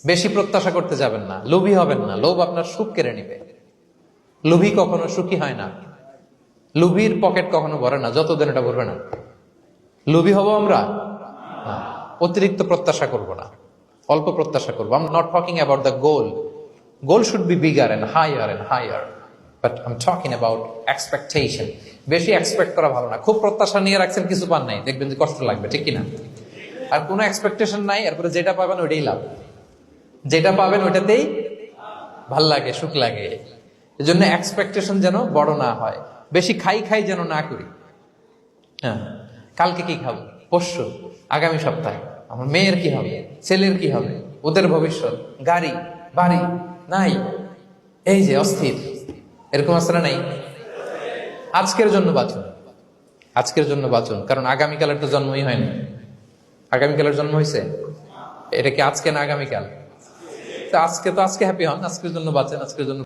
বেশি প্রত্যাশা করতে যাবেন না, লোভী হবেন না। লোভ আপনার সুখ কেড়ে নিবে। লোভী কখনো সুখী হয় না। লোভীর পকেট কখনো ভরে না যতদিন এটা ভরবে না। লোভী হব আমরা না। অতিরিক্ত প্রত্যাশা করব না, অল্প প্রত্যাশা করবো। I am not talking about the goal. Goal should be bigger and higher, but I am talking about expectation. বেশি এক্সপেক্ট করা ভালো না। খুব প্রত্যাশা নিয়ে রাখছেন, কিছু পান নাই, দেখবেন যে কষ্ট লাগবে, ঠিক কিনা? আর কোনো এক্সপেকটেশন নাই, এরপরে যেটা পাবেন ওইটাই লাভ। যেটা পাবেন ওইটাতেই ভাল লাগে, সুখ লাগে। এই জন্য এক্সপেকটেশন যেন বড় না হয়। বেশি খাই যেন না করি। হ্যাঁ, কালকে কি খাবো, পরশু, আগামী সপ্তাহে আমার মেয়ের কি হবে, ছেলের কি হবে, ওদের ভবিষ্যৎ, গাড়ি বাড়ি নাই, এই যে অস্থির, এরকম আসলে নাই। আজকের জন্য বাঁচুন, আজকের জন্য বাঁচুন, কারণ আগামীকালের তো জন্মই হয়নি। আগামীকালের জন্ম হয়েছে, এটা কি আজকে না আগামীকাল? তো আজকে হ্যাপি হন, আজকের জন্য বাঁচেন, আজকের জন্য